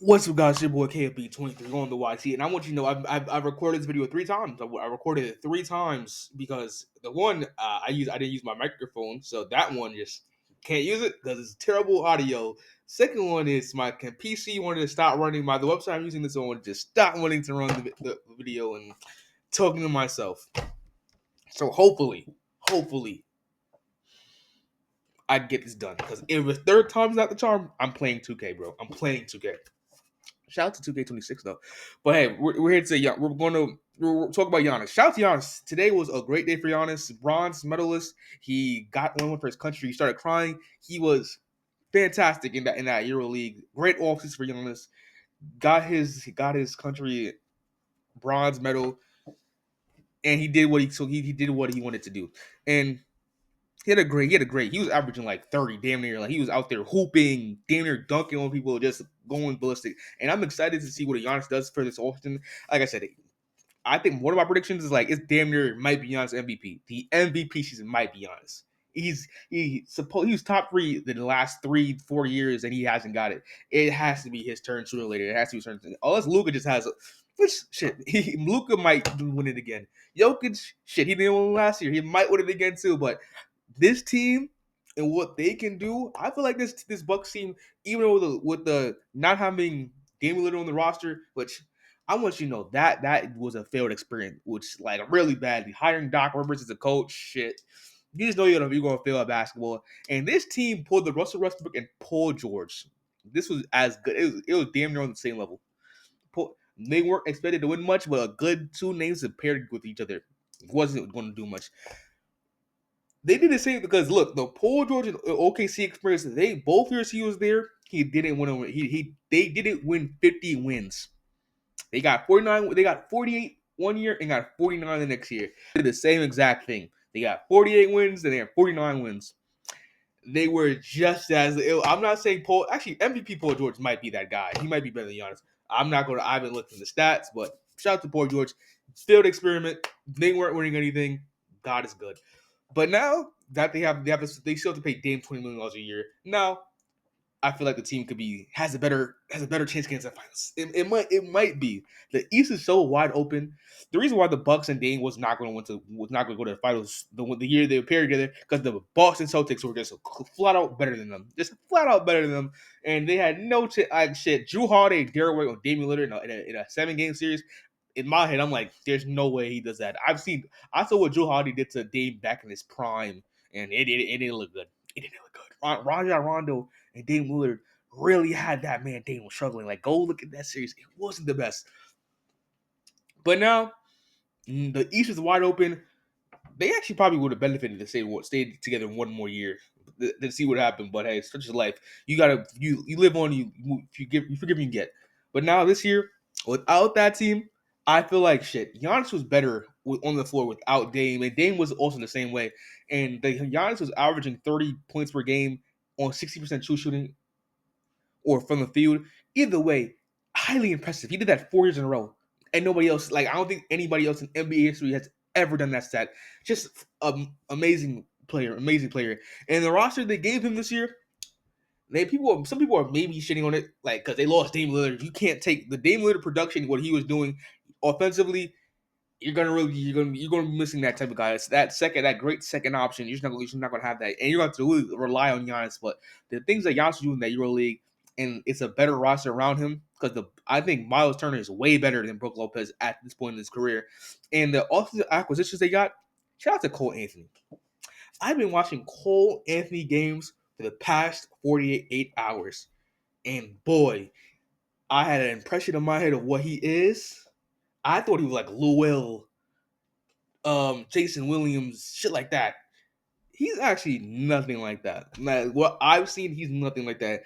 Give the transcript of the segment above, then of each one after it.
What's up, guys? Your boy KFB23 on the YT, and I want you to know I've recorded this video 3 times. I recorded it 3 times because the one I didn't use my microphone, so that one just can't use it because it's terrible audio. Second one is my PC wanted to stop running. The website I'm using this on just stopped wanting to run the video and talking to myself. So hopefully I get this done because if the third time's not the charm, I'm playing 2K, bro. I'm playing 2K. Shout out to 2K26 though. But hey, we're here to say we're talk about Giannis. Shout out to Giannis. Today was a great day for Giannis. Bronze medalist. He got one for his country. He started crying. He was fantastic in that Euro League. Great offseason for Giannis. Got his country bronze medal, and he did what he did what he wanted to do. And he was averaging like 30, damn near. Like he was out there hooping, damn near dunking on people, just going ballistic. And I'm excited to see what Giannis does for this offseason. Like I said, I think one of my predictions is like it's damn near might be Giannis MVP. The MVP season might be Giannis. He was top 3 in the last 3-4 years and he hasn't got it. It has to be his turn sooner or later. It has to be his turn. Unless Luka just has which shit. Luka might win it again. Jokic, shit, he didn't win last year. He might win it again too, but this team and what they can do, I feel like this Bucks team, even with the not having Damian Lillard on the roster, which I want you to know that was a failed experiment, which like really badly. Hiring Doc Rivers as a coach, shit. You just know you're gonna fail at basketball. And this team pulled the Russell Westbrook and Paul George. This was as good. It was damn near on the same level. They weren't expected to win much, but a good two names that paired with each other wasn't going to do much. They did the same because look, the Paul George and OKC experience. They both years he was there, he didn't win. They didn't win 50 wins. They got 49. They got 48 one year and got 49 the next year. They did the same exact thing. They got 48 wins and they had 49 wins. They were just as ill. I'm not saying Paul. Actually, MVP Paul George might be that guy. He might be better than Giannis. I'm not going to. I haven't looked in the stats, but shout out to Paul George. Failed experiment. They weren't winning anything. God is good. But now that they still have to pay Dame $20 million a year. Now I feel like the team has a better chance against the finals. It might be. The East is so wide open. The reason why the Bucks and Dame was not going to go to the finals the year they paired together because the Boston Celtics were just flat out better than them, and they had no shit. Drew Holiday, Derrick White, or Damian Lillard in a 7-game series. In my head, I'm like, there's no way he does that. I saw what Drew Holiday did to Dame back in his prime, and it didn't look good. It didn't look good. Rajon Rondo and Dame Lillard really had that man. Dame was struggling. Like, go look at that series. It wasn't the best. But now the East is wide open. They actually probably would have benefited to stay together one more year to see what happened. But hey, it's such is life. You live on. You forgive and you get. But now this year, without that team, I feel like shit. Giannis was better on the floor without Dame, and Dame was also the same way. And Giannis was averaging 30 points per game on 60% true shooting or from the field. Either way, highly impressive. He did that 4 years in a row, and nobody else. Like I don't think anybody else in NBA history has ever done that stat. Just amazing player. And the roster they gave him this year, some people are maybe shitting on it, like because they lost Dame Lillard. You can't take the Dame Lillard production, what he was doing offensively. You're gonna be missing that type of guy. It's that great second option. You're just not gonna have that, and you're going to really rely on Giannis. But the things that Giannis do in that Euro League, and it's a better roster around him because I think Miles Turner is way better than Brook Lopez at this point in his career, and the offensive acquisitions they got. Shout out to Cole Anthony. I've been watching Cole Anthony games for the past 48 hours, and boy, I had an impression in my head of what he is. I thought he was like Lowell, Jason Williams, shit like that. He's actually nothing like that. Like, what I've seen, he's nothing like that.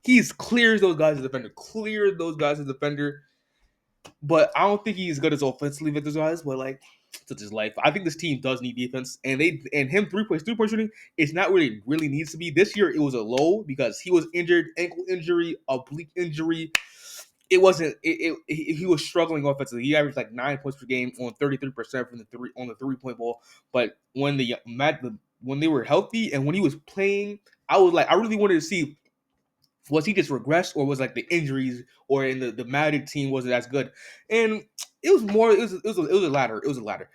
He's clears those guys as a defender. But I don't think he's as good as offensively with those guys. But like, such is life. I think this team does need defense, and him three point shooting. It's not really needs to be this year. It was a low because he was injured, ankle injury, oblique injury. It wasn't. He was struggling offensively. He averaged like 9 points per game on 33% from the 3-point ball. But when they were healthy and when he was playing, I was like, I really wanted to see Was he just regressed, or was like the injuries, or in the Magic team wasn't as good? And it was more. It was a ladder. It was a ladder.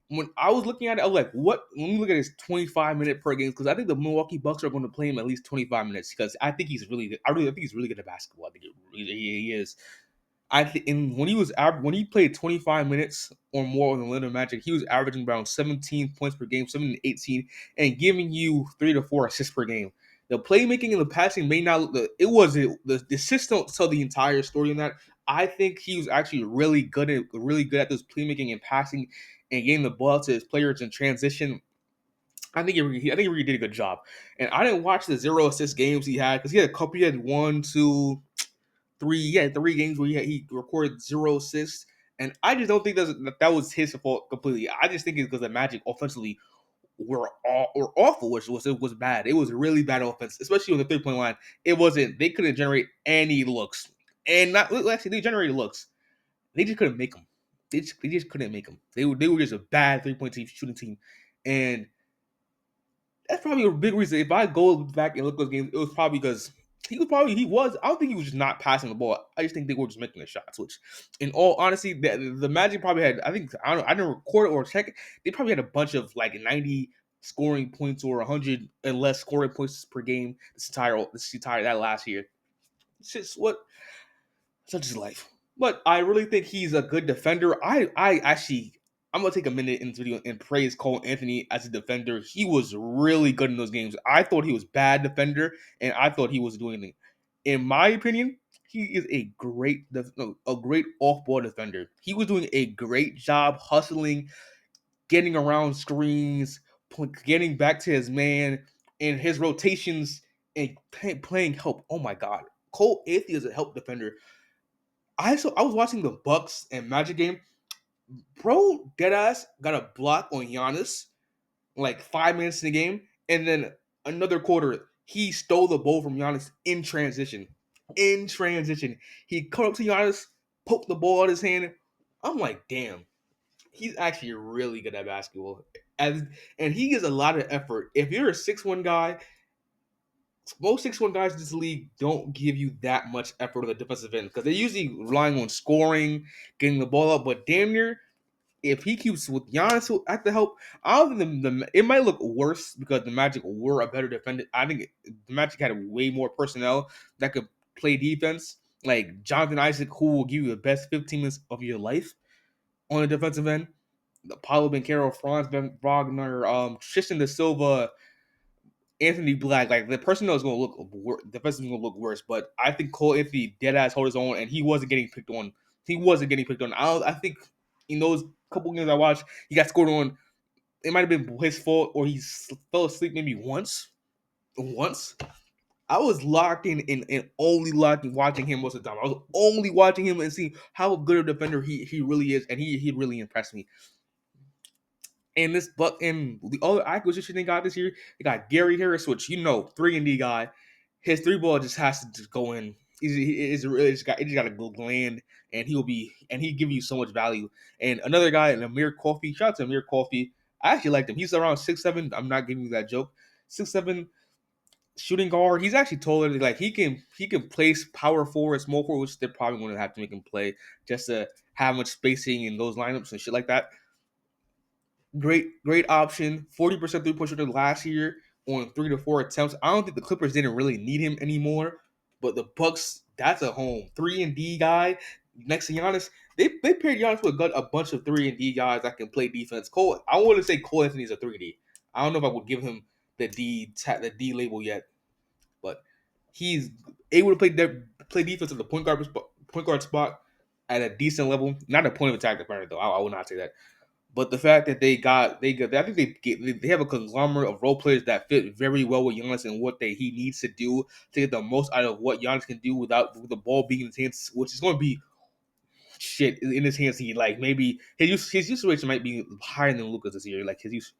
When I was looking at it, I was like, "What?" When we look at his 25-minute per game, because I think the Milwaukee Bucks are going to play him at least 25 minutes, because I think he's really good. I think he's really good at basketball. I think he is. I think when he was when he played 25 minutes or more on the Orlando Magic, he was averaging around 17 points per game, 17 to 18, and giving you 3 to 4 assists per game. The playmaking and the passing may not. It was the assists don't tell the entire story in that. I think he was actually really good at this playmaking and passing and getting the ball to his players in transition. I think he really did a good job. And I didn't watch the 0 assist games he had, because he had a couple. He had one, two, three. He had 3 games where he recorded 0 assists, and I just don't think that was his fault completely. I just think it's because the Magic offensively were awful, which was bad. It was really bad offense, especially on the 3 point line. It wasn't. They couldn't generate any looks, and not actually they generated looks. They just couldn't make them. They just couldn't make them. They were just a bad 3 point team shooting team, and that's probably a big reason. If I go back and look at those games, it was probably because he was. I don't think he was just not passing the ball. I just think they were just making the shots. Which, in all honesty, the Magic probably had. I think I didn't record it or check it. They probably had a bunch of like 90 scoring points or 100 and less scoring points per game this entire that last year. It's just what such is life. But I really think he's a good defender. I actually I'm gonna take a minute in this video and praise Cole Anthony as a defender. He was really good in those games. I thought he was bad defender, and I thought he was doing it. In my opinion, he is a great off ball defender. He was doing a great job hustling, getting around screens, getting back to his man, and his rotations and playing help. Oh my god, Cole Anthony is a help defender. I was watching the Bucks and Magic game. Bro, deadass got a block on Giannis like 5 minutes in the game, and then another quarter he stole the ball from Giannis in transition. In transition, he cut up to Giannis, poked the ball out of his hand. I'm like, damn, he's actually really good at basketball, and he gives a lot of effort. If you're a 6'1" guy, most 6'1" guys in this league don't give you that much effort on the defensive end, because they're usually relying on scoring, getting the ball up. But damn near, if he keeps with Giannis at the help, I don't think it might look worse because the Magic were a better defender. I think the Magic had way more personnel that could play defense, like Jonathan Isaac, who will give you the best 15 minutes of your life on the defensive end. Paulo Banchero, Franz Wagner, Tristan da Silva, Anthony Black, like the personnel is going to look the person is going to look worse. But I think Cole Anthony dead ass hold his own, and he wasn't getting picked on. He wasn't getting picked on. I think in those couple games I watched, he got scored on. It might have been his fault, or he fell asleep maybe once. Once I was locked in and only locked in watching him most of the time. I was only watching him and seeing how good a defender he really is, and he really impressed me. And this Buck and the other acquisition they got this year, they got Gary Harris, which 3-and-D guy. His 3 ball just has to just go in. It's really it just got to go land, and he give you so much value. And another guy, Amir Coffey. Shout out to Amir Coffey. I actually liked him. He's around 6'7". I'm not giving you that joke. 6'7" shooting guard. He's actually taller. Like he can place power forward, small forward, which they're probably going to have to make him play just to have much spacing in those lineups and shit like that. Great option. 40% 3 point shooter last year on 3 to 4 attempts. I don't think the Clippers didn't really need him anymore, but the Bucks, that's a home 3-and-D guy next to Giannis. They paired Giannis with a bunch of 3-and-D guys that can play defense. I want to say Cole Anthony's a 3D. I don't know if I would give him the D label yet, but he's able to play defense at the point guard spot at a decent level. Not a point of attack defender though. I will not say that. But the fact that I think they have a conglomerate of role players that fit very well with Giannis and what he needs to do to get the most out of what Giannis can do with the ball being in his hands, which is going to be shit in his hands. He like maybe his usage rate might be higher than Lucas this year. Like his use,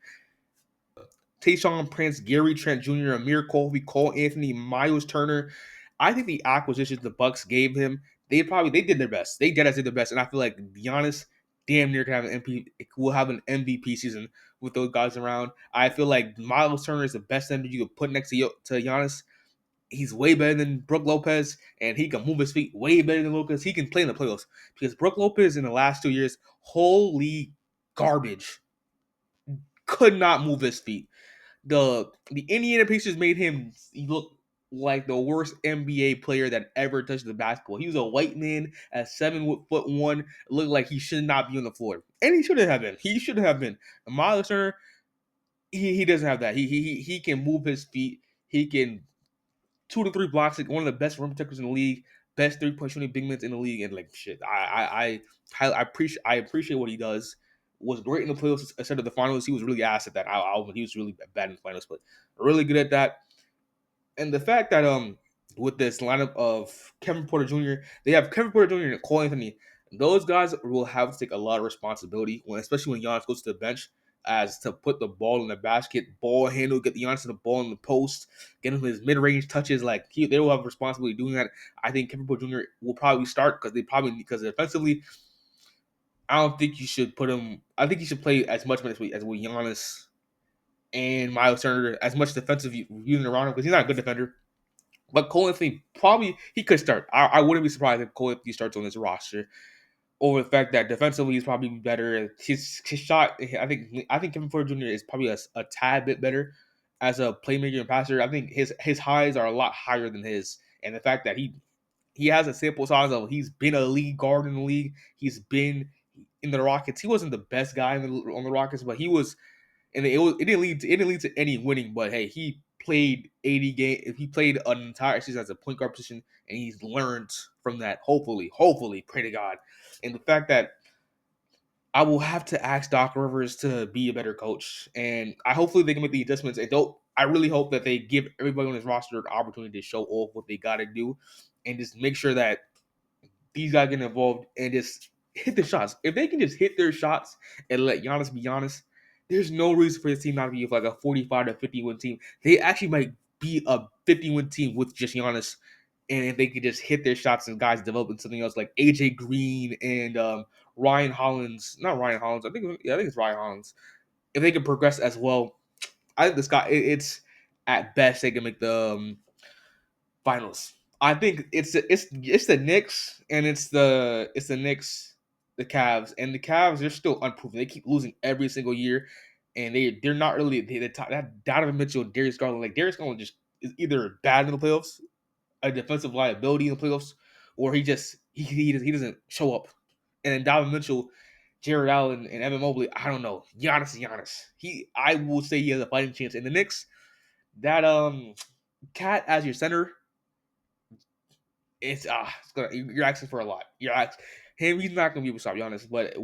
Tayshaun Prince, Gary Trent Jr., Amir Colby, Cole Anthony, Miles Turner. I think the acquisitions the Bucks gave him, they did their best. They did their best, and I feel like Giannis damn near can have an MVP. Will have an MVP season with those guys around. I feel like Miles Turner is the best center you could put next to Giannis. He's way better than Brook Lopez, and he can move his feet way better than Lucas. He can play in the playoffs because Brook Lopez in the last 2 years, holy garbage, could not move his feet. The Indiana Pacers made him look like the worst NBA player that ever touched the basketball. He was a white man at 7 foot 1, looked like he should not be on the floor, and he shouldn't have been. He should have been. Miles Turner, he doesn't have that. He can move his feet. He can 2 to 3 blocks, like one of the best rim protectors in the league, best 3 point shooting big men in the league, and like shit, I appreciate what he does. Was great in the playoffs instead of the finals. He was really ass at that. He was really bad in the finals, but really good at that. And the fact that with this lineup of Kevin Porter Jr., they have Kevin Porter Jr. and Cole Anthony. Those guys will have to take a lot of responsibility when, especially when Giannis goes to the bench, as to put the ball in the basket, ball handle, get the Giannis the ball in the post, get him his mid range touches. Like they will have responsibility doing that. I think Kevin Porter Jr. will probably start because defensively, I don't think you should put him. I think he should play as much minutes as with Giannis and Miles Turner, as much defensive using around him because he's not a good defender. But Cole Anthony probably he could start. I wouldn't be surprised if Cole Anthony starts on this roster over the fact that defensively he's probably better. His shot, I think Kevin Porter Jr. is probably a tad bit better as a playmaker and passer. I think his highs are a lot higher than his, and the fact that he has a sample size of he's been a league guard in the league. He's been in the Rockets. He wasn't the best guy on the Rockets, but he was, and it didn't lead to any winning. But hey, he played 80 games. He played an entire season as a point guard position, and he's learned from that. Hopefully, pray to God. And the fact that I will have to ask Doc Rivers to be a better coach, and hopefully they can make the adjustments. And don't I really hope that they give everybody on this roster the opportunity to show off what they got to do, and just make sure that these guys get involved and just hit the shots. If they can just hit their shots and let Giannis be Giannis, there's no reason for this team not to be like a 45 to 50 win team. They actually might be a 50-win team with just Giannis. And if they could just hit their shots and guys develop into something else like AJ Green and Ryan Hollins, not Ryan Hollins, I think it's Ryan Hollins. If they can progress as well, I think this guy, it's at best they can make the finals. I think it's the Knicks and it's the Knicks, the Cavs, and the Cavs they're still unproven. They keep losing every single year, and they're not really the top. That Donovan Mitchell, and Darius Garland, like Darius Garland just is either bad in the playoffs, a defensive liability in the playoffs, or he doesn't show up. And then Donovan Mitchell, Jared Allen, and Evan Mobley, I don't know. Giannis is Giannis. I will say he has a fighting chance in the Knicks. That Cat as your center, it's gonna you're asking for a lot. He's not gonna be able to stop Giannis, but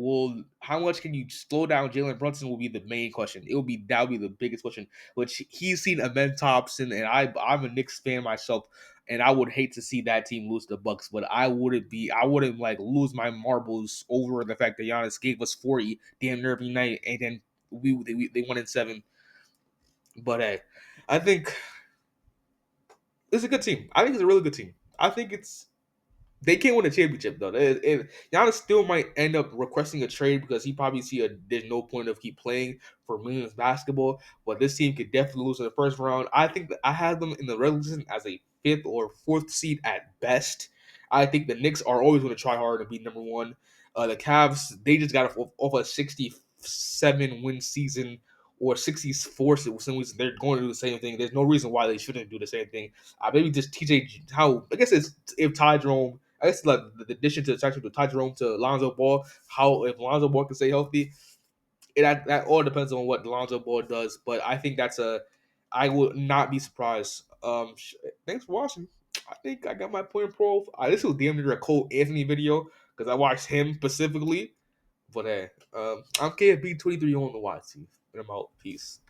how much can you slow down Jalen Brunson will be the main question. That'll be the biggest question. Which he's seen Amen Thompson, and I'm a Knicks fan myself, and I would hate to see that team lose to the Bucks, but I wouldn't like lose my marbles over the fact that Giannis gave us 40 damn near every night, and then they won in 7. But hey, I think it's a good team. I think it's a really good team. I think they can't win a championship though. Giannis still might end up requesting a trade because he probably there's no point of keep playing for millions basketball. But this team could definitely lose in the first round. I think that I had them in the regular season as a 5th or 4th seed at best. I think the Knicks are always going to try hard to be number one. The Cavs they just got off a 67-win season or 64 for some reason. They're going to do the same thing. There's no reason why they shouldn't do the same thing. Maybe just TJ. How I guess it's if Ty Jerome. I guess like the addition to the section to Ty Jerome to Lonzo Ball. How if Lonzo Ball can stay healthy, that all depends on what Lonzo Ball does. But I think I would not be surprised. Thanks for watching. I think I got my point of pro. This was damn near a Cole Anthony video because I watched him specifically. But hey, I'm KFB 23 on the YT, and I'm out. Peace.